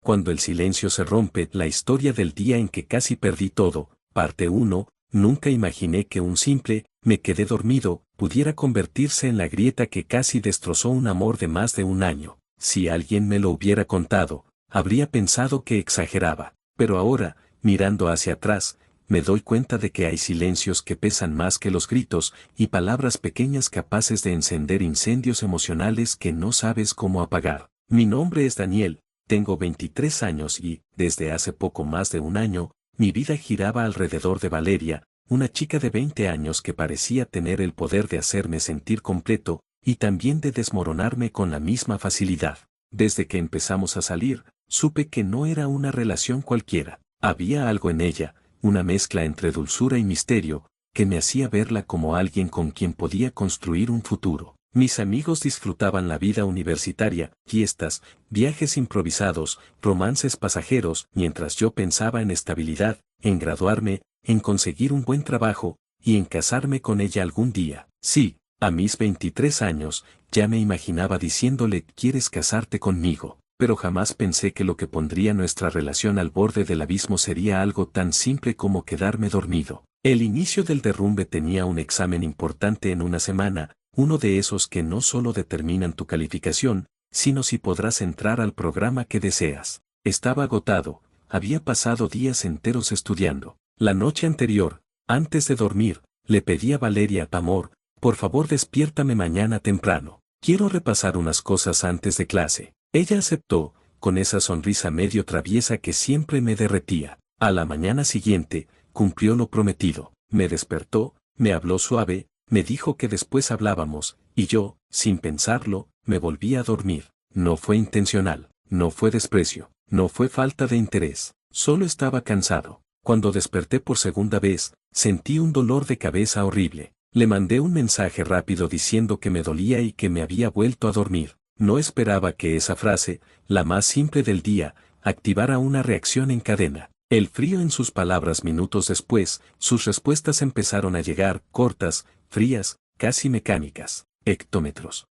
Cuando el silencio se rompe, la historia del día en que casi perdí todo, parte 1, nunca imaginé que un simple, me quedé dormido, pudiera convertirse en la grieta que casi destrozó un amor de más de un año. Si alguien me lo hubiera contado, habría pensado que exageraba. Pero ahora, mirando hacia atrás, me doy cuenta de que hay silencios que pesan más que los gritos y palabras pequeñas capaces de encender incendios emocionales que no sabes cómo apagar. Mi nombre es Daniel. Tengo 23 años y, desde hace poco más de un año, mi vida giraba alrededor de Valeria, una chica de 20 años que parecía tener el poder de hacerme sentir completo, y también de desmoronarme con la misma facilidad. Desde que empezamos a salir, supe que no era una relación cualquiera. Había algo en ella, una mezcla entre dulzura y misterio, que me hacía verla como alguien con quien podía construir un futuro. Mis amigos disfrutaban la vida universitaria, fiestas, viajes improvisados, romances pasajeros, mientras yo pensaba en estabilidad, en graduarme, en conseguir un buen trabajo, y en casarme con ella algún día. Sí, a mis 23 años, ya me imaginaba diciéndole, ¿quieres casarte conmigo? Pero jamás pensé que lo que pondría nuestra relación al borde del abismo sería algo tan simple como quedarme dormido. El inicio del derrumbe tenía un examen importante en una semana, uno de esos que no solo determinan tu calificación, sino si podrás entrar al programa que deseas. Estaba agotado, había pasado días enteros estudiando. La noche anterior, antes de dormir, le pedí a Valeria, amor, por favor despiértame mañana temprano. Quiero repasar unas cosas antes de clase. Ella aceptó, con esa sonrisa medio traviesa que siempre me derretía. A la mañana siguiente, cumplió lo prometido. Me despertó, me habló suave, me dijo que después hablábamos, y yo, sin pensarlo, me volví a dormir. No fue intencional, no fue desprecio, no fue falta de interés, solo estaba cansado. Cuando desperté por segunda vez, sentí un dolor de cabeza horrible. Le mandé un mensaje rápido diciendo que me dolía y que me había vuelto a dormir. No esperaba que esa frase, la más simple del día, activara una reacción en cadena. El frío en sus palabras minutos después, sus respuestas empezaron a llegar, cortas, frías, casi mecánicas. Hectómetros.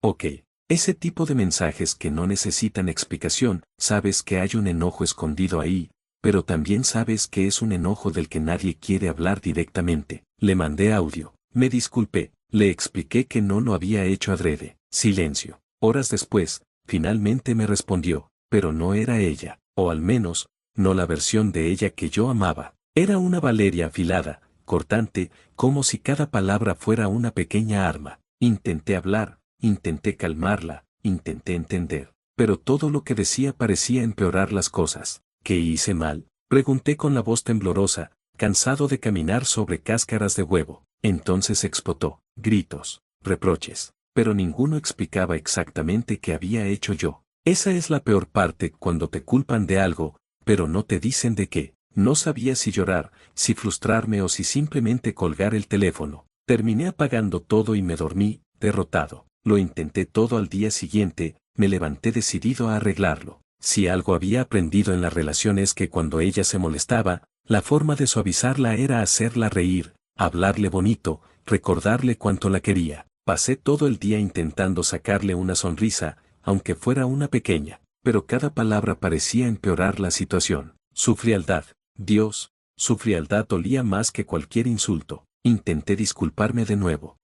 Ok. Ese tipo de mensajes que no necesitan explicación, sabes que hay un enojo escondido ahí, pero también sabes que es un enojo del que nadie quiere hablar directamente. Le mandé audio. Me disculpé, le expliqué que no lo había hecho adrede. Silencio. Horas después, finalmente me respondió, pero no era ella, o al menos, no la versión de ella que yo amaba. Era una Valeria afilada, cortante, como si cada palabra fuera una pequeña arma. Intenté hablar, intenté calmarla, intenté entender, pero todo lo que decía parecía empeorar las cosas. ¿Qué hice mal? Pregunté con la voz temblorosa, cansado de caminar sobre cáscaras de huevo. Entonces explotó, gritos, reproches, pero ninguno explicaba exactamente qué había hecho yo. Esa es la peor parte cuando te culpan de algo, pero no te dicen de qué. No sabía si llorar, si frustrarme o si simplemente colgar el teléfono. Terminé apagando todo y me dormí, derrotado. Lo intenté todo al día siguiente, me levanté decidido a arreglarlo. Si algo había aprendido en la relación es que cuando ella se molestaba, la forma de suavizarla era hacerla reír, hablarle bonito, recordarle cuánto la quería. Pasé todo el día intentando sacarle una sonrisa, aunque fuera una pequeña, pero cada palabra parecía empeorar la situación. Su frialdad, Dios, su frialdad dolía más que cualquier insulto. Intenté disculparme de nuevo,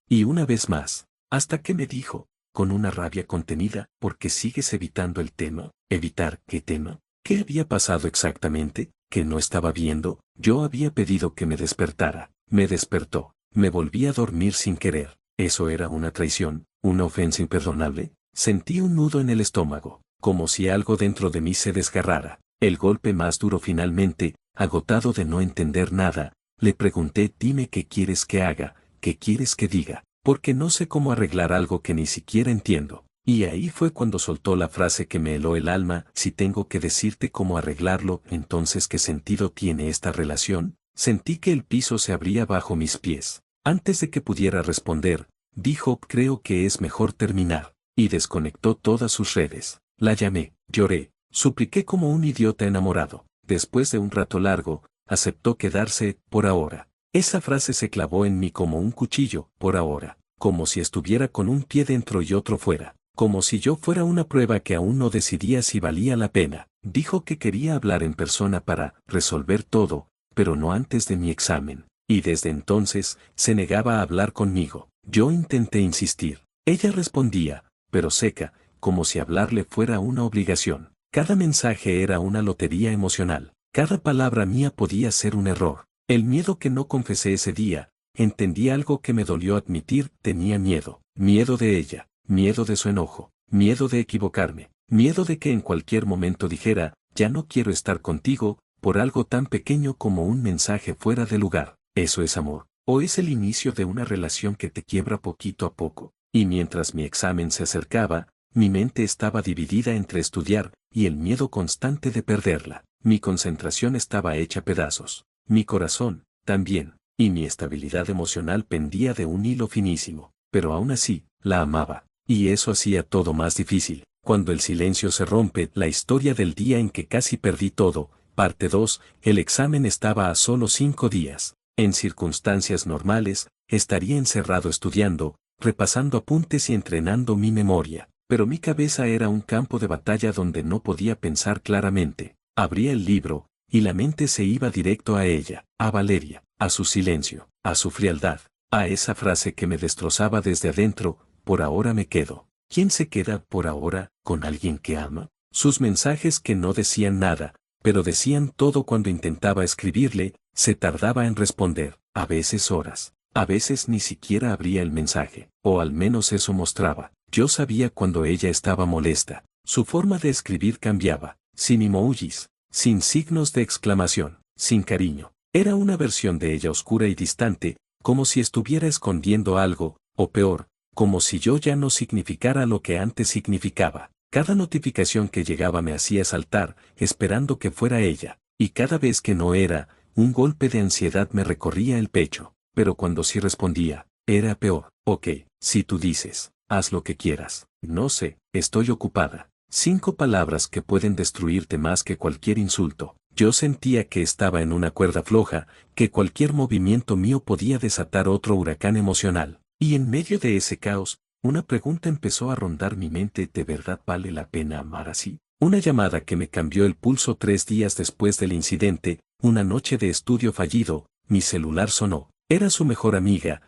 y una vez más, hasta que me dijo, con una rabia contenida, ¿por qué sigues evitando el tema? ¿Evitar qué tema? ¿Qué había pasado exactamente? ¿Que no estaba viendo? Yo había pedido que me despertara. Me despertó. Me volví a dormir sin querer. ¿Eso era una traición? ¿Una ofensa imperdonable? Sentí un nudo en el estómago, como si algo dentro de mí se desgarrara. El golpe más duro finalmente, agotado de no entender nada, le pregunté, dime qué quieres que haga, qué quieres que diga, porque no sé cómo arreglar algo que ni siquiera entiendo. Y ahí fue cuando soltó la frase que me heló el alma, si tengo que decirte cómo arreglarlo, entonces ¿qué sentido tiene esta relación? Sentí que el piso se abría bajo mis pies. Antes de que pudiera responder, dijo, creo que es mejor terminar, y desconectó todas sus redes. La llamé, lloré, supliqué como un idiota enamorado. Después de un rato largo, aceptó quedarse, por ahora. Esa frase se clavó en mí como un cuchillo, por ahora, como si estuviera con un pie dentro y otro fuera. como si yo fuera una prueba que aún no decidía si valía la pena. Dijo que quería hablar en persona para resolver todo, pero no antes de mi examen, y desde entonces se negaba a hablar conmigo. Yo intenté insistir. Ella respondía, pero seca, como si hablarle fuera una obligación. Cada mensaje era una lotería emocional. Cada palabra mía podía ser un error. El miedo que no confesé ese día, entendí algo que me dolió admitir, tenía miedo. Miedo de ella, miedo de su enojo, miedo de equivocarme, miedo de que en cualquier momento dijera, ya no quiero estar contigo, por algo tan pequeño como un mensaje fuera de lugar. ¿Eso es amor? ¿O es el inicio de una relación que te quiebra poquito a poco? Y mientras mi examen se acercaba, mi mente estaba dividida entre estudiar y el miedo constante de perderla. Mi concentración estaba hecha pedazos. Mi corazón, también, y mi estabilidad emocional pendía de un hilo finísimo. Pero aún así, la amaba. Y eso hacía todo más difícil. Cuando el silencio se rompe, la historia del día en que casi perdí todo, parte 2, el examen estaba a solo 5 días. En circunstancias normales, estaría encerrado estudiando, repasando apuntes y entrenando mi memoria. Pero mi cabeza era un campo de batalla donde no podía pensar claramente. Abría el libro, y la mente se iba directo a ella, a Valeria, a su silencio, a su frialdad, a esa frase que me destrozaba desde adentro, por ahora me quedo. ¿Quién se queda por ahora con alguien que ama? Sus mensajes que no decían nada, pero decían todo cuando intentaba escribirle, se tardaba en responder, a veces horas, a veces ni siquiera abría el mensaje, o al menos eso mostraba. Yo sabía cuando ella estaba molesta. Su forma de escribir cambiaba, sin emojis, sin signos de exclamación, sin cariño. Era una versión de ella oscura y distante, como si estuviera escondiendo algo, o peor, como si yo ya no significara lo que antes significaba. Cada notificación que llegaba me hacía saltar, esperando que fuera ella, y cada vez que no era, un golpe de ansiedad me recorría el pecho. Pero cuando sí respondía, era peor. Ok, si tú dices, haz lo que quieras. No sé, estoy ocupada. 5 palabras que pueden destruirte más que cualquier insulto. Yo sentía que estaba en una cuerda floja, que cualquier movimiento mío podía desatar otro huracán emocional. Y en medio de ese caos, una pregunta empezó a rondar mi mente: ¿de verdad vale la pena amar así? Una llamada que me cambió el pulso 3 días después del incidente, una noche de estudio fallido, mi celular sonó. Era su mejor amiga,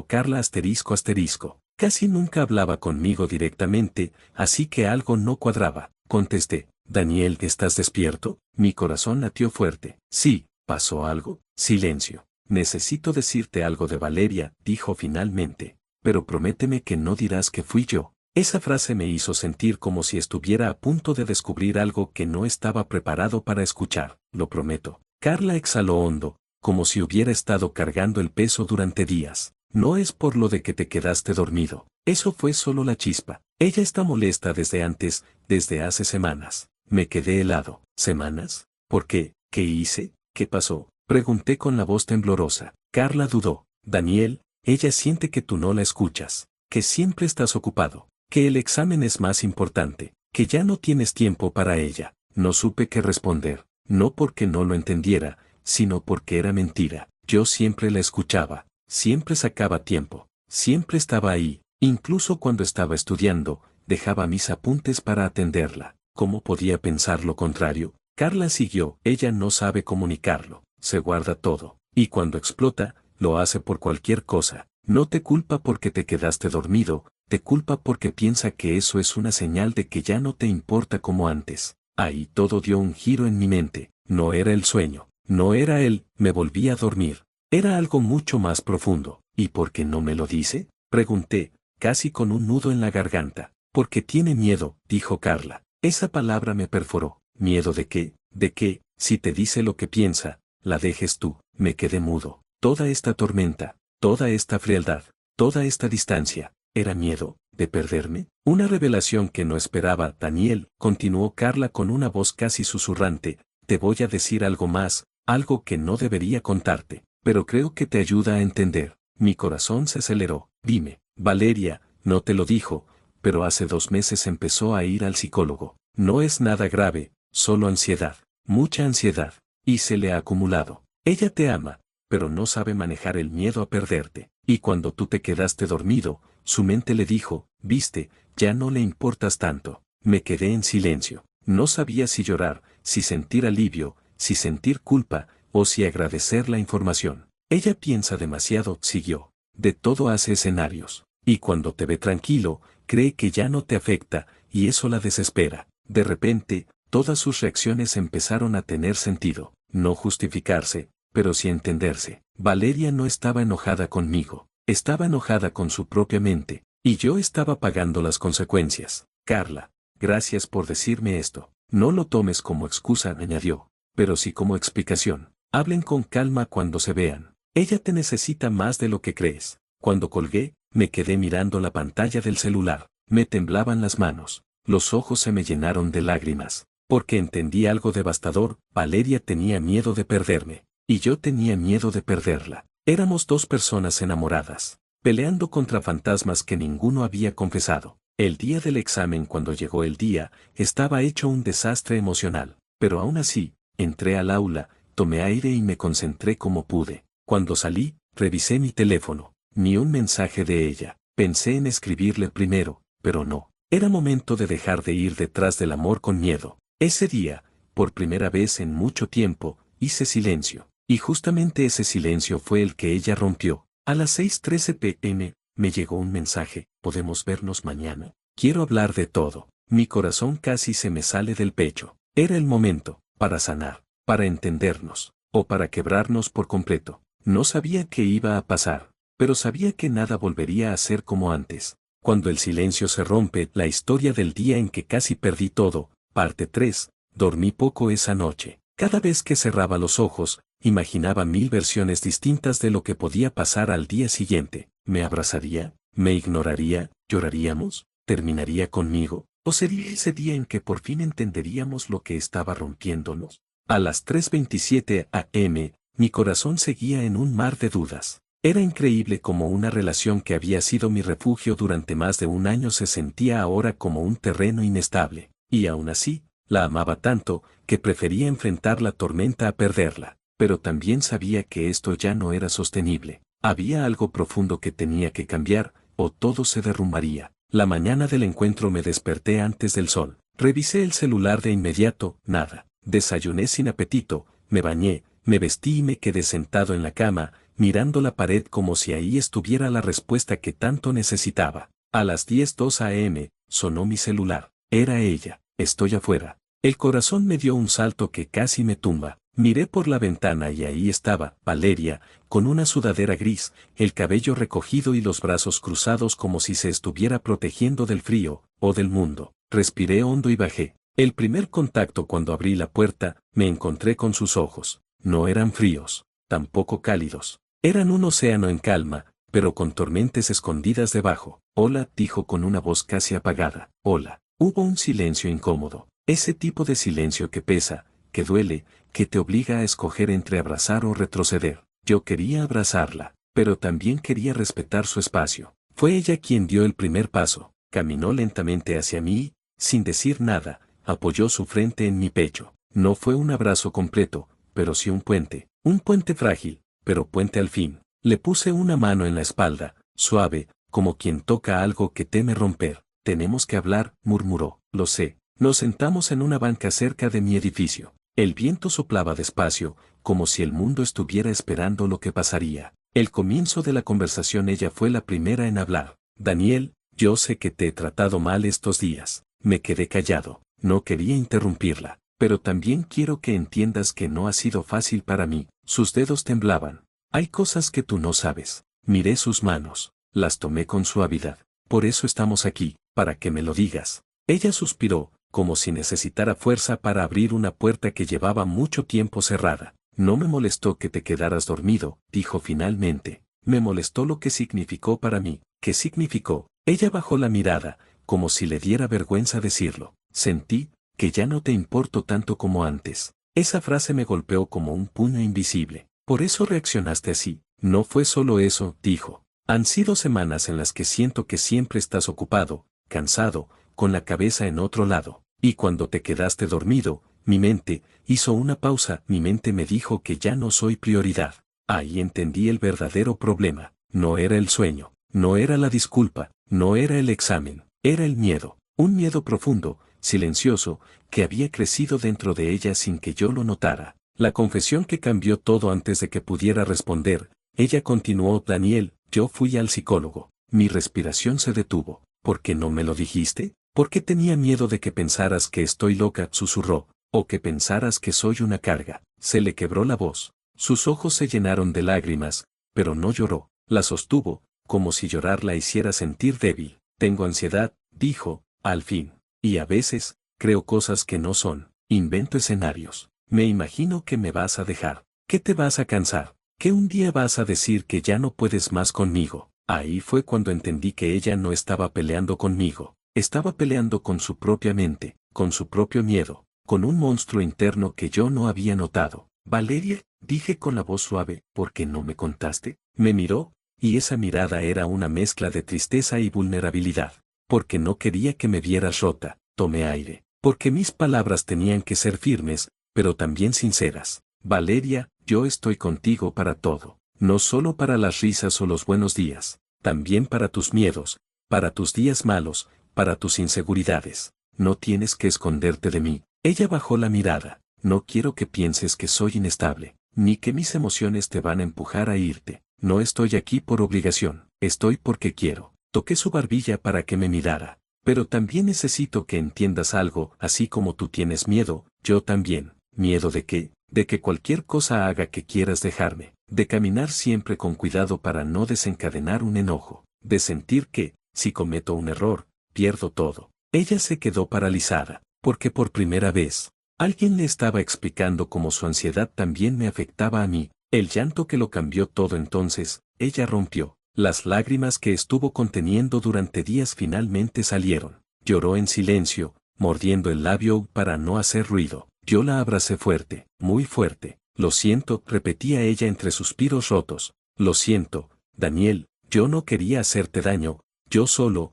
Carla *. Casi nunca hablaba conmigo directamente, así que algo no cuadraba. Contesté: Daniel, ¿estás despierto? Mi corazón latió fuerte. Sí, ¿pasó algo? Silencio. Necesito decirte algo de Valeria, dijo finalmente. Pero prométeme que no dirás que fui yo. Esa frase me hizo sentir como si estuviera a punto de descubrir algo que no estaba preparado para escuchar. Lo prometo. Carla exhaló hondo, como si hubiera estado cargando el peso durante días. No es por lo de que te quedaste dormido. Eso fue solo la chispa. Ella está molesta desde antes, desde hace semanas. Me quedé helado. ¿Semanas? ¿Por qué? ¿Qué hice? ¿Qué pasó? Pregunté con la voz temblorosa. Carla dudó. Daniel, ella siente que tú no la escuchas, que siempre estás ocupado, que el examen es más importante, que ya no tienes tiempo para ella. No supe qué responder, no porque no lo entendiera, sino porque era mentira. Yo siempre la escuchaba, siempre sacaba tiempo, siempre estaba ahí, incluso cuando estaba estudiando, dejaba mis apuntes para atenderla. ¿Cómo podía pensar lo contrario? Carla siguió: ella no sabe comunicarlo, se guarda todo, y cuando explota, lo hace por cualquier cosa. No te culpa porque te quedaste dormido, te culpa porque piensa que eso es una señal de que ya no te importa como antes. Ahí todo dio un giro en mi mente. No era el sueño, no era él, me volví a dormir. Era algo mucho más profundo. ¿Y por qué no me lo dice? Pregunté, casi con un nudo en la garganta. Porque tiene miedo, dijo Carla. Esa palabra me perforó. ¿Miedo de qué? De que, si te dice lo que piensa, la dejes tú. Me quedé mudo. Toda esta tormenta, toda esta frialdad, toda esta distancia, ¿era miedo de perderme? Una revelación que no esperaba. Daniel, continuó Carla con una voz casi susurrante, te voy a decir algo más, algo que no debería contarte, pero creo que te ayuda a entender. Mi corazón se aceleró. Dime. Valeria, no te lo dijo, pero hace 2 meses empezó a ir al psicólogo. No es nada grave, solo ansiedad, mucha ansiedad, y se le ha acumulado. Ella te ama, pero no sabe manejar el miedo a perderte. Y cuando tú te quedaste dormido, su mente le dijo, viste, ya no le importas tanto. Me quedé en silencio. No sabía si llorar, si sentir alivio, si sentir culpa, o si agradecer la información. Ella piensa demasiado, siguió. De todo hace escenarios. Y cuando te ve tranquilo, cree que ya no te afecta, y eso la desespera. De repente, todas sus reacciones empezaron a tener sentido. No justificarse, pero sí entenderse. Valeria no estaba enojada conmigo. Estaba enojada con su propia mente, y yo estaba pagando las consecuencias. Carla, gracias por decirme esto. No lo tomes como excusa, añadió, pero sí como explicación. Hablen con calma cuando se vean. Ella te necesita más de lo que crees. Cuando colgué, me quedé mirando la pantalla del celular. Me temblaban las manos. Los ojos se me llenaron de lágrimas. Porque entendí algo devastador. Valeria tenía miedo de perderme. Y yo tenía miedo de perderla. Éramos dos personas enamoradas, peleando contra fantasmas que ninguno había confesado. El día del examen, cuando llegó el día, estaba hecho un desastre emocional, pero aún así, entré al aula, tomé aire y me concentré como pude. Cuando salí, revisé mi teléfono, ni un mensaje de ella. Pensé en escribirle primero, pero no. Era momento de dejar de ir detrás del amor con miedo. Ese día, por primera vez en mucho tiempo, hice silencio. Y justamente ese silencio fue el que ella rompió. A las 6:13 p.m., me llegó un mensaje, ¿podemos vernos mañana? Quiero hablar de todo. Mi corazón casi se me sale del pecho. Era el momento, para sanar, para entendernos, o para quebrarnos por completo. No sabía qué iba a pasar, pero sabía que nada volvería a ser como antes. Cuando el silencio se rompe, la historia del día en que casi perdí todo, parte 3, dormí poco esa noche. Cada vez que cerraba los ojos, imaginaba 1000 versiones distintas de lo que podía pasar al día siguiente. ¿Me abrazaría? ¿Me ignoraría? ¿Lloraríamos? ¿Terminaría conmigo? ¿O sería ese día en que por fin entenderíamos lo que estaba rompiéndonos? A las 3:27 a.m., mi corazón seguía en un mar de dudas. Era increíble cómo una relación que había sido mi refugio durante más de un año se sentía ahora como un terreno inestable. Y aún así, la amaba tanto, que prefería enfrentar la tormenta a perderla. Pero también sabía que esto ya no era sostenible. Había algo profundo que tenía que cambiar, o todo se derrumbaría. La mañana del encuentro me desperté antes del sol. Revisé el celular de inmediato, nada. Desayuné sin apetito, me bañé, me vestí y me quedé sentado en la cama, mirando la pared como si ahí estuviera la respuesta que tanto necesitaba. A las 10:02 a.m., sonó mi celular. Era ella. Estoy afuera. El corazón me dio un salto que casi me tumba. Miré por la ventana y ahí estaba, Valeria, con una sudadera gris, el cabello recogido y los brazos cruzados como si se estuviera protegiendo del frío, o del mundo. Respiré hondo y bajé. El primer contacto cuando abrí la puerta, me encontré con sus ojos. No eran fríos, tampoco cálidos. Eran un océano en calma, pero con tormentas escondidas debajo. Hola, dijo con una voz casi apagada. Hola. Hubo un silencio incómodo. Ese tipo de silencio que pesa, que duele, que te obliga a escoger entre abrazar o retroceder. Yo quería abrazarla, pero también quería respetar su espacio. Fue ella quien dio el primer paso. Caminó lentamente hacia mí y, sin decir nada, apoyó su frente en mi pecho. No fue un abrazo completo, pero sí un puente. Un puente frágil, pero puente al fin. Le puse una mano en la espalda, suave, como quien toca algo que teme romper. Tenemos que hablar, murmuró. Lo sé. Nos sentamos en una banca cerca de mi edificio. El viento soplaba despacio, como si el mundo estuviera esperando lo que pasaría. El comienzo de la conversación, ella fue la primera en hablar. Daniel, yo sé que te he tratado mal estos días. Me quedé callado. No quería interrumpirla. Pero también quiero que entiendas que no ha sido fácil para mí. Sus dedos temblaban. Hay cosas que tú no sabes. Miré sus manos. Las tomé con suavidad. Por eso estamos aquí, para que me lo digas. Ella suspiró, como si necesitara fuerza para abrir una puerta que llevaba mucho tiempo cerrada. No me molestó que te quedaras dormido, dijo finalmente. Me molestó lo que significó para mí. ¿Qué significó? Ella bajó la mirada, como si le diera vergüenza decirlo. Sentí que ya no te importo tanto como antes. Esa frase me golpeó como un puño invisible. Por eso reaccionaste así. No fue solo eso, dijo. Han sido semanas en las que siento que siempre estás ocupado, cansado, con la cabeza en otro lado. Y cuando te quedaste dormido, mi mente hizo una pausa. Mi mente me dijo que ya no soy prioridad. Ahí entendí el verdadero problema. No era el sueño, No era la disculpa, no era el examen, era el miedo, un miedo profundo, silencioso, que había crecido dentro de ella sin que yo lo notara. La confesión que cambió todo antes de que pudiera responder. Ella continuó: Daniel, yo fui al psicólogo. Mi respiración se detuvo. ¿Por qué no me lo dijiste? ¿Por qué tenía miedo de que pensaras que estoy loca? Susurró. O que pensaras que soy una carga. Se le quebró la voz. Sus ojos se llenaron de lágrimas, pero no lloró. La sostuvo, como si llorar la hiciera sentir débil. Tengo ansiedad, dijo, al fin. Y a veces, creo cosas que no son. Invento escenarios. Me imagino que me vas a dejar, que te vas a cansar, que un día vas a decir que ya no puedes más conmigo. Ahí fue cuando entendí que ella no estaba peleando conmigo, estaba peleando con su propia mente, con su propio miedo, con un monstruo interno que yo no había notado. Valeria, dije con la voz suave, ¿por qué no me contaste? Me miró, y esa mirada era una mezcla de tristeza y vulnerabilidad. Porque no quería que me vieras rota. Tomé aire, porque mis palabras tenían que ser firmes, pero también sinceras. Valeria, yo estoy contigo para todo, no solo para las risas o los buenos días, también para tus miedos, para tus días malos, para tus inseguridades. No tienes que esconderte de mí. Ella bajó la mirada. No quiero que pienses que soy inestable, ni que mis emociones te van a empujar a irte. No estoy aquí por obligación, estoy porque quiero. Toqué su barbilla para que me mirara. Pero también necesito que entiendas algo, así como tú tienes miedo, yo también. ¿Miedo de qué? De que cualquier cosa haga que quieras dejarme, de caminar siempre con cuidado para no desencadenar un enojo, de sentir que, si cometo un error, pierdo todo. Ella se quedó paralizada, porque por primera vez, alguien le estaba explicando cómo su ansiedad también me afectaba a mí, el llanto que lo cambió todo. Entonces, ella rompió. Las lágrimas que estuvo conteniendo durante días finalmente salieron. Lloró en silencio, mordiendo el labio para no hacer ruido. Yo la abracé fuerte, muy fuerte. Lo siento, repetía ella entre suspiros rotos. Lo siento, Daniel, yo no quería hacerte daño, yo solo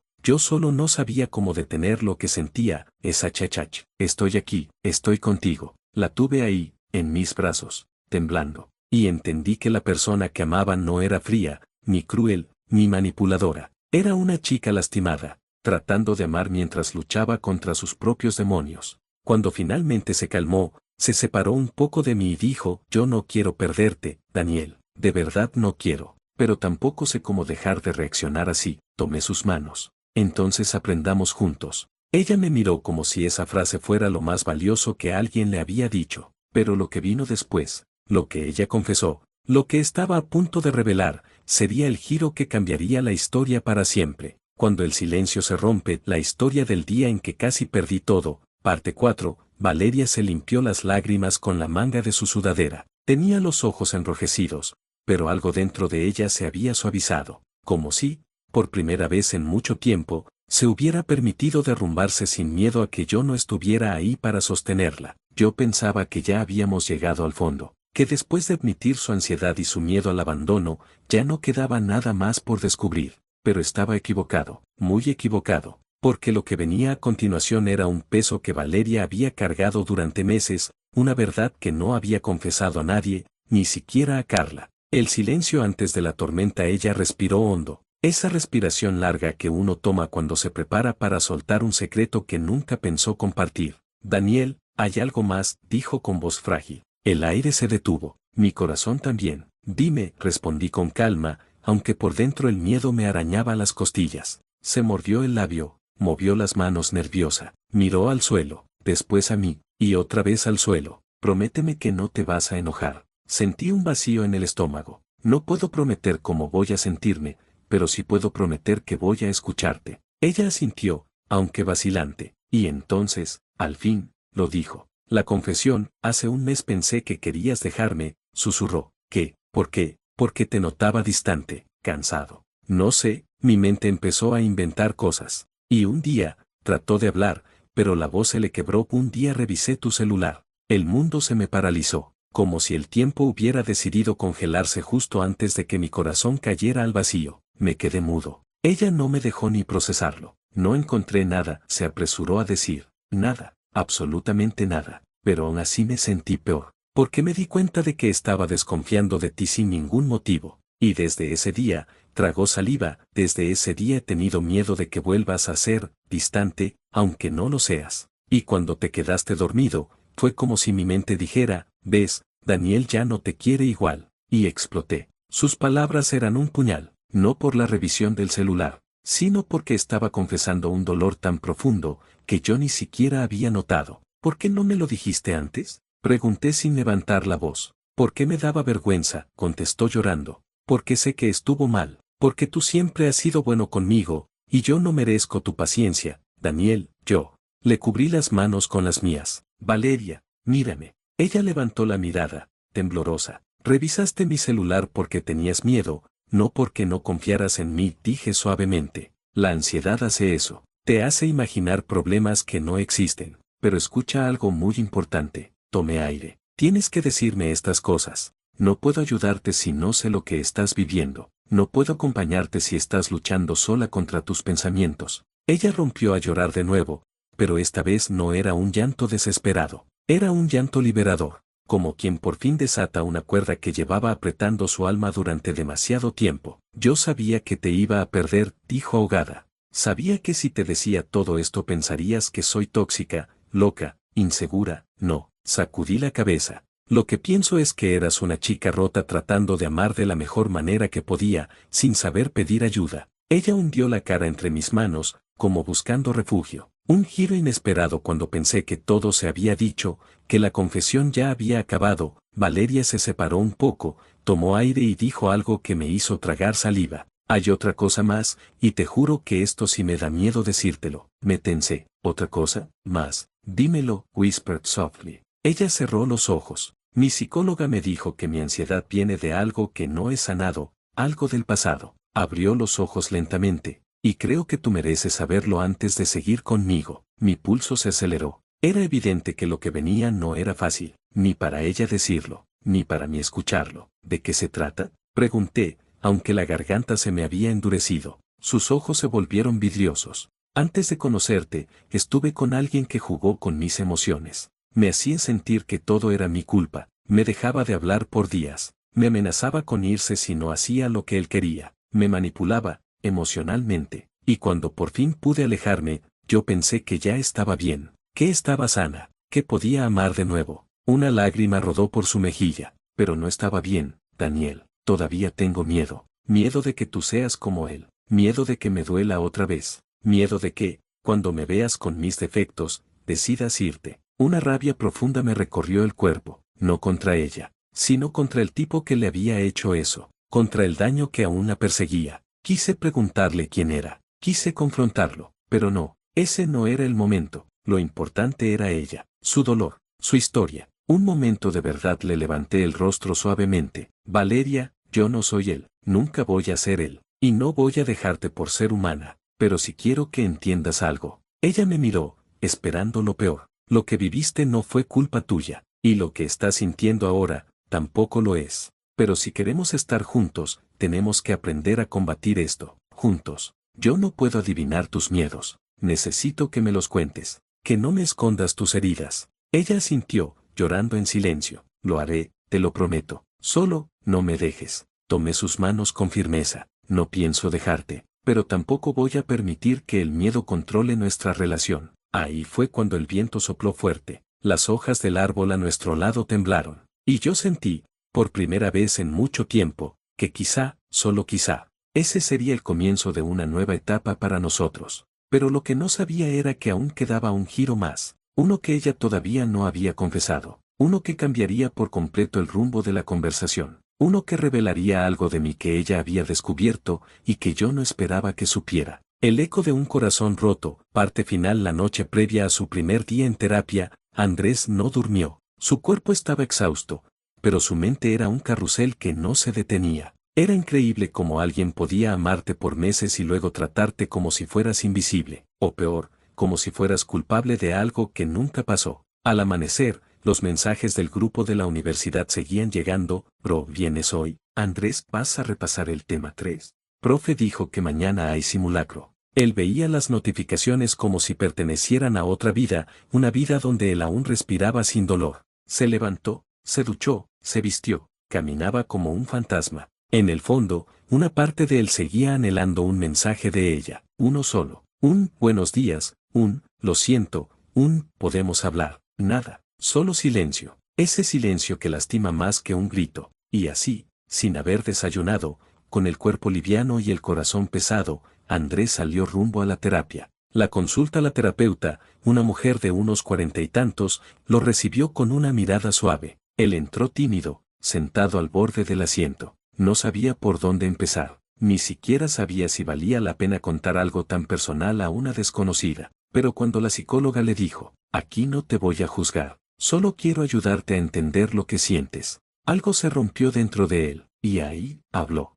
no sabía cómo detener lo que sentía. Esa chachach. Estoy aquí, estoy contigo. La tuve ahí, en mis brazos, temblando. Y entendí que la persona que amaba no era fría, ni cruel, ni manipuladora. Era una chica lastimada, tratando de amar mientras luchaba contra sus propios demonios. Cuando finalmente se calmó, se separó un poco de mí y dijo: yo no quiero perderte, Daniel, de verdad no quiero, pero tampoco sé cómo dejar de reaccionar así. Tomé sus manos. Entonces aprendamos juntos. Ella me miró como si esa frase fuera lo más valioso que alguien le había dicho, pero lo que vino después, lo que ella confesó, lo que estaba a punto de revelar, sería el giro que cambiaría la historia para siempre. Cuando el silencio se rompe, la historia del día en que casi perdí todo. Parte 4. Valeria se limpió las lágrimas con la manga de su sudadera. Tenía los ojos enrojecidos, pero algo dentro de ella se había suavizado, como si, por primera vez en mucho tiempo, se hubiera permitido derrumbarse sin miedo a que yo no estuviera ahí para sostenerla. Yo pensaba que ya habíamos llegado al fondo, que después de admitir su ansiedad y su miedo al abandono, ya no quedaba nada más por descubrir, pero estaba equivocado, muy equivocado. Porque lo que venía a continuación era un peso que Valeria había cargado durante meses, una verdad que no había confesado a nadie, ni siquiera a Carla. El silencio antes de la tormenta. Ella respiró hondo, esa respiración larga que uno toma cuando se prepara para soltar un secreto que nunca pensó compartir. Daniel, hay algo más, dijo con voz frágil. El aire se detuvo, mi corazón también. Dime, respondí con calma, aunque por dentro el miedo me arañaba las costillas. Se mordió el labio. Movió las manos nerviosa, miró al suelo, después a mí, y otra vez al suelo. Prométeme que no te vas a enojar. Sentí un vacío en el estómago. No puedo prometer cómo voy a sentirme, pero sí puedo prometer que voy a escucharte. Ella asintió, aunque vacilante, y entonces, al fin, lo dijo. La confesión: hace un mes pensé que querías dejarme, susurró. ¿Qué? ¿Por qué? Porque te notaba distante, cansado. No sé, mi mente empezó a inventar cosas. Y un día, trató de hablar, pero la voz se le quebró. Un día revisé tu celular. El mundo se me paralizó, como si el tiempo hubiera decidido congelarse justo antes de que mi corazón cayera al vacío. Me quedé mudo. Ella no me dejó ni procesarlo. No encontré nada, se apresuró a decir. Nada, absolutamente nada. Pero aún así me sentí peor, porque me di cuenta de que estaba desconfiando de ti sin ningún motivo. Y desde ese día, Tragó saliva. Desde ese día he tenido miedo de que vuelvas a ser distante, aunque no lo seas. Y cuando te quedaste dormido, fue como si mi mente dijera, ves, Daniel ya no te quiere igual. Y exploté. Sus palabras eran un puñal, no por la revisión del celular, sino porque estaba confesando un dolor tan profundo que yo ni siquiera había notado. ¿Por qué no me lo dijiste antes? Pregunté sin levantar la voz. ¿Por qué me daba vergüenza? Contestó llorando. Porque sé que estuvo mal, porque tú siempre has sido bueno conmigo, y yo no merezco tu paciencia, Daniel. Yo le cubrí las manos con las mías. Valeria, mírame. Ella levantó la mirada, temblorosa. Revisaste mi celular porque tenías miedo, no porque no confiaras en mí, dije suavemente. La ansiedad hace eso. Te hace imaginar problemas que no existen. Pero escucha algo muy importante. Tomé aire. Tienes que decirme estas cosas. No puedo ayudarte si no sé lo que estás viviendo. No puedo acompañarte si estás luchando sola contra tus pensamientos. Ella rompió a llorar de nuevo, pero esta vez no era un llanto desesperado. Era un llanto liberador, como quien por fin desata una cuerda que llevaba apretando su alma durante demasiado tiempo. Yo sabía que te iba a perder, dijo ahogada. Sabía que si te decía todo esto pensarías que soy tóxica, loca, insegura. No, sacudí la cabeza. Lo que pienso es que eras una chica rota tratando de amar de la mejor manera que podía, sin saber pedir ayuda. Ella hundió la cara entre mis manos, como buscando refugio. Un giro inesperado cuando pensé que todo se había dicho, que la confesión ya había acabado. Valeria se separó un poco, tomó aire y dijo algo que me hizo tragar saliva. Hay otra cosa más, y te juro que esto sí me da miedo decírtelo. Me tensé. ¿Otra cosa? Más. Dímelo, whispered softly. Ella cerró los ojos. Mi psicóloga me dijo que mi ansiedad viene de algo que no he sanado, algo del pasado. Abrió los ojos lentamente. Y creo que tú mereces saberlo antes de seguir conmigo. Mi pulso se aceleró. Era evidente que lo que venía no era fácil, ni para ella decirlo, ni para mí escucharlo. ¿De qué se trata? Pregunté, aunque la garganta se me había endurecido. Sus ojos se volvieron vidriosos. Antes de conocerte, estuve con alguien que jugó con mis emociones. Me hacía sentir que todo era mi culpa. Me dejaba de hablar por días. Me amenazaba con irse si no hacía lo que él quería. Me manipulaba emocionalmente, y cuando por fin pude alejarme, yo pensé que ya estaba bien, que estaba sana, que podía amar de nuevo. Una lágrima rodó por su mejilla, pero no estaba bien, Daniel, todavía tengo miedo, miedo de que tú seas como él, miedo de que me duela otra vez, miedo de que, cuando me veas con mis defectos, decidas irte. Una rabia profunda me recorrió el cuerpo, no contra ella, sino contra el tipo que le había hecho eso, contra el daño que aún la perseguía. Quise preguntarle quién era, quise confrontarlo, pero no, ese no era el momento, lo importante era ella, su dolor, su historia. Un momento de verdad le levanté el rostro suavemente. Valeria, yo no soy él, nunca voy a ser él, y no voy a dejarte por ser humana, pero si quiero que entiendas algo. Ella me miró, esperando lo peor. Lo que viviste no fue culpa tuya, y lo que estás sintiendo ahora, tampoco lo es. Pero si queremos estar juntos, tenemos que aprender a combatir esto, juntos. Yo no puedo adivinar tus miedos, necesito que me los cuentes, que no me escondas tus heridas. Ella asintió, llorando en silencio. Lo haré, te lo prometo. Solo, no me dejes. Tomé sus manos con firmeza. No pienso dejarte, pero tampoco voy a permitir que el miedo controle nuestra relación. Ahí fue cuando el viento sopló fuerte. Las hojas del árbol a nuestro lado temblaron, y yo sentí, por primera vez en mucho tiempo, que quizá, solo quizá, ese sería el comienzo de una nueva etapa para nosotros. Pero lo que no sabía era que aún quedaba un giro más, uno que ella todavía no había confesado, uno que cambiaría por completo el rumbo de la conversación, uno que revelaría algo de mí que ella había descubierto y que yo no esperaba que supiera. El eco de un corazón roto, parte final. La noche previa a su primer día en terapia, Andrés no durmió. Su cuerpo estaba exhausto, pero su mente era un carrusel que no se detenía. Era increíble cómo alguien podía amarte por meses y luego tratarte como si fueras invisible, o peor, como si fueras culpable de algo que nunca pasó. Al amanecer, los mensajes del grupo de la universidad seguían llegando. Bro, ¿vienes hoy? Andrés, ¿vas a repasar el tema 3? Profe dijo que mañana hay simulacro. Él veía las notificaciones como si pertenecieran a otra vida, una vida donde él aún respiraba sin dolor. Se levantó, se duchó, se vistió, caminaba como un fantasma. En el fondo, una parte de él seguía anhelando un mensaje de ella, uno solo, un buenos días, un lo siento, un podemos hablar, nada, solo silencio, ese silencio que lastima más que un grito, y así, sin haber desayunado, con el cuerpo liviano y el corazón pesado, Andrés salió rumbo a la terapia. La consulta a la terapeuta, una mujer de unos 40 y tantos, lo recibió con una mirada suave. Él entró tímido, sentado al borde del asiento. No sabía por dónde empezar. Ni siquiera sabía si valía la pena contar algo tan personal a una desconocida. Pero cuando la psicóloga le dijo, aquí no te voy a juzgar, solo quiero ayudarte a entender lo que sientes. Algo se rompió dentro de él, y ahí, habló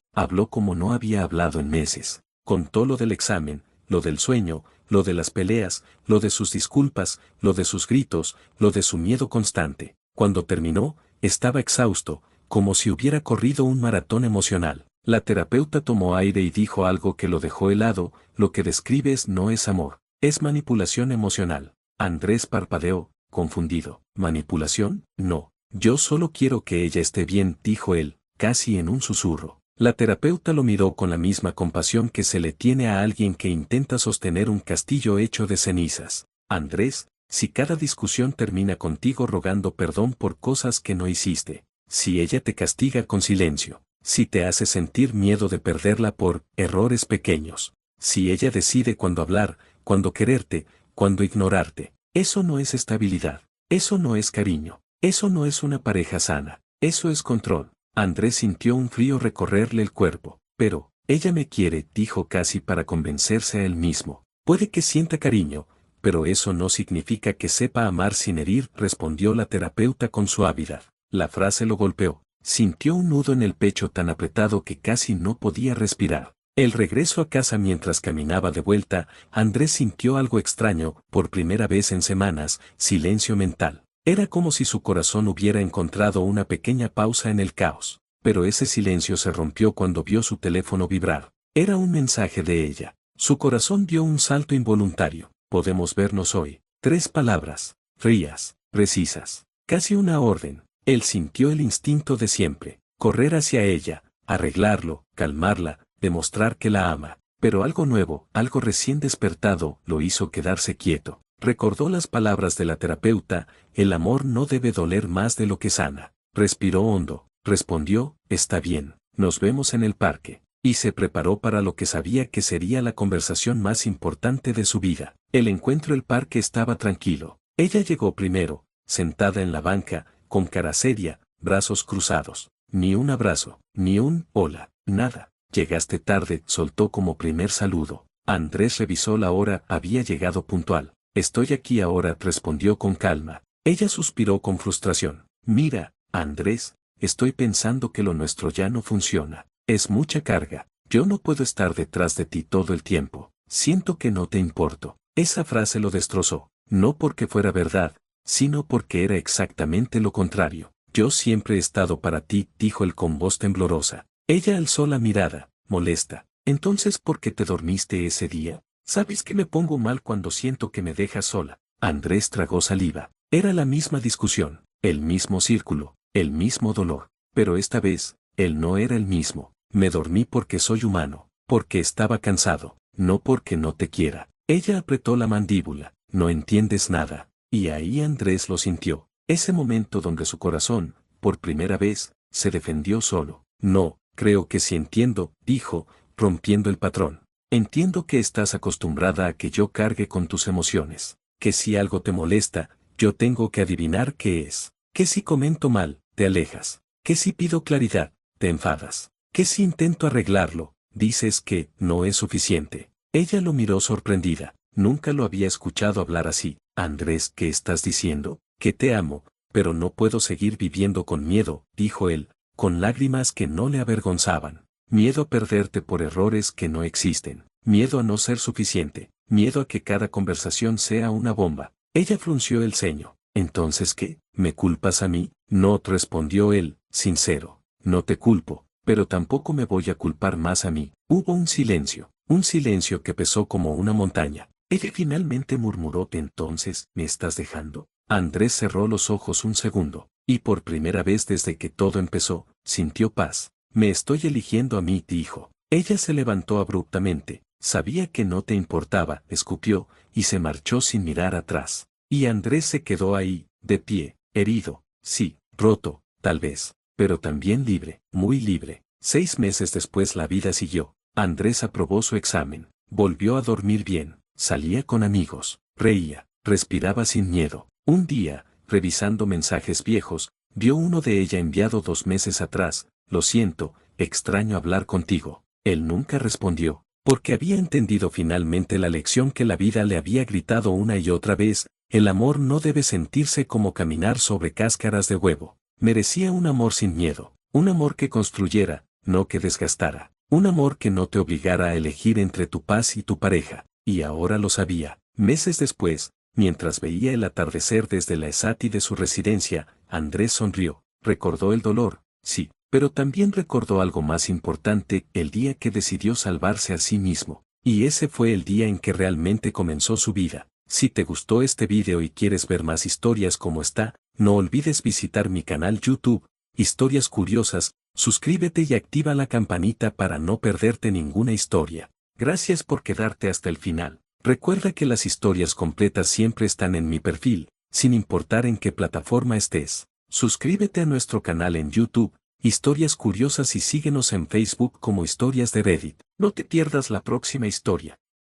como no había hablado en meses. Contó lo del examen, lo del sueño, lo de las peleas, lo de sus disculpas, lo de sus gritos, lo de su miedo constante. Cuando terminó, estaba exhausto, como si hubiera corrido un maratón emocional. La terapeuta tomó aire y dijo algo que lo dejó helado, lo que describes no es amor, es manipulación emocional. Andrés parpadeó, confundido. ¿Manipulación? No. Yo solo quiero que ella esté bien, dijo él, casi en un susurro. La terapeuta lo miró con la misma compasión que se le tiene a alguien que intenta sostener un castillo hecho de cenizas. Andrés, si cada discusión termina contigo rogando perdón por cosas que no hiciste, si ella te castiga con silencio, si te hace sentir miedo de perderla por errores pequeños, si ella decide cuándo hablar, cuándo quererte, cuándo ignorarte, eso no es estabilidad, eso no es cariño, eso no es una pareja sana, eso es control. Andrés sintió un frío recorrerle el cuerpo, pero, ella me quiere, dijo casi para convencerse a él mismo. Puede que sienta cariño, pero eso no significa que sepa amar sin herir, respondió la terapeuta con suavidad. La frase lo golpeó, sintió un nudo en el pecho tan apretado que casi no podía respirar. El regreso a casa mientras caminaba de vuelta, Andrés sintió algo extraño, por primera vez en semanas, silencio mental. Era como si su corazón hubiera encontrado una pequeña pausa en el caos, pero ese silencio se rompió cuando vio su teléfono vibrar. Era un mensaje de ella. Su corazón dio un salto involuntario. Podemos vernos hoy. 3 palabras, frías, precisas, casi una orden. Él sintió el instinto de siempre, correr hacia ella, arreglarlo, calmarla, demostrar que la ama. Pero algo nuevo, algo recién despertado, lo hizo quedarse quieto. Recordó las palabras de la terapeuta, el amor no debe doler más de lo que sana. Respiró hondo, respondió, está bien, nos vemos en el parque. Y se preparó para lo que sabía que sería la conversación más importante de su vida. El encuentro del parque estaba tranquilo. Ella llegó primero, sentada en la banca, con cara seria, brazos cruzados. Ni un abrazo, ni un hola, nada. Llegaste tarde, soltó como primer saludo. Andrés revisó la hora, había llegado puntual. Estoy aquí ahora, respondió con calma. Ella suspiró con frustración. Mira, Andrés, estoy pensando que lo nuestro ya no funciona. Es mucha carga. Yo no puedo estar detrás de ti todo el tiempo. Siento que no te importo. Esa frase lo destrozó. No porque fuera verdad, sino porque era exactamente lo contrario. Yo siempre he estado para ti, dijo él con voz temblorosa. Ella alzó la mirada, molesta. Entonces, ¿por qué te dormiste ese día? ¿Sabes que me pongo mal cuando siento que me dejas sola? Andrés tragó saliva. Era la misma discusión, el mismo círculo, el mismo dolor. Pero esta vez, él no era el mismo. Me dormí porque soy humano, porque estaba cansado, no porque no te quiera. Ella apretó la mandíbula. No entiendes nada. Y ahí Andrés lo sintió. Ese momento donde su corazón, por primera vez, se defendió solo. No, creo que sí entiendo, dijo, rompiendo el patrón. Entiendo que estás acostumbrada a que yo cargue con tus emociones, que si algo te molesta, yo tengo que adivinar qué es, que si comento mal, te alejas, que si pido claridad, te enfadas, que si intento arreglarlo, dices que no es suficiente. Ella lo miró sorprendida, nunca lo había escuchado hablar así. Andrés, ¿qué estás diciendo? Que te amo, pero no puedo seguir viviendo con miedo, dijo él, con lágrimas que no le avergonzaban. Miedo a perderte por errores que no existen. Miedo a no ser suficiente. Miedo a que cada conversación sea una bomba. Ella frunció el ceño. ¿Entonces qué? ¿Me culpas a mí? No, respondió él, sincero. No te culpo, pero tampoco me voy a culpar más a mí. Hubo un silencio que pesó como una montaña. Ella finalmente murmuró, entonces, ¿me estás dejando? Andrés cerró los ojos un segundo, y por primera vez desde que todo empezó, sintió paz. Me estoy eligiendo a mí, dijo. Ella se levantó abruptamente, sabía que no te importaba, escupió, y se marchó sin mirar atrás. Y Andrés se quedó ahí, de pie, herido, sí, roto, tal vez, pero también libre, muy libre. 6 meses después la vida siguió. Andrés aprobó su examen, volvió a dormir bien, salía con amigos, reía, respiraba sin miedo. Un día, revisando mensajes viejos, vio uno de ella enviado 2 meses atrás. Lo siento, extraño hablar contigo. Él nunca respondió, porque había entendido finalmente la lección que la vida le había gritado una y otra vez: el amor no debe sentirse como caminar sobre cáscaras de huevo. Merecía un amor sin miedo, un amor que construyera, no que desgastara, un amor que no te obligara a elegir entre tu paz y tu pareja. Y ahora lo sabía. Meses después, mientras veía el atardecer desde la ESATI de su residencia, Andrés sonrió, recordó el dolor, sí, pero también recordó algo más importante: el día que decidió salvarse a sí mismo. Y ese fue el día en que realmente comenzó su vida. Si te gustó este video y quieres ver más historias como esta, no olvides visitar mi canal YouTube, Historias Curiosas, suscríbete y activa la campanita para no perderte ninguna historia. Gracias por quedarte hasta el final. Recuerda que las historias completas siempre están en mi perfil, sin importar en qué plataforma estés. Suscríbete a nuestro canal en YouTube, Historias Curiosas, y síguenos en Facebook como Historias de Reddit. No te pierdas la próxima historia.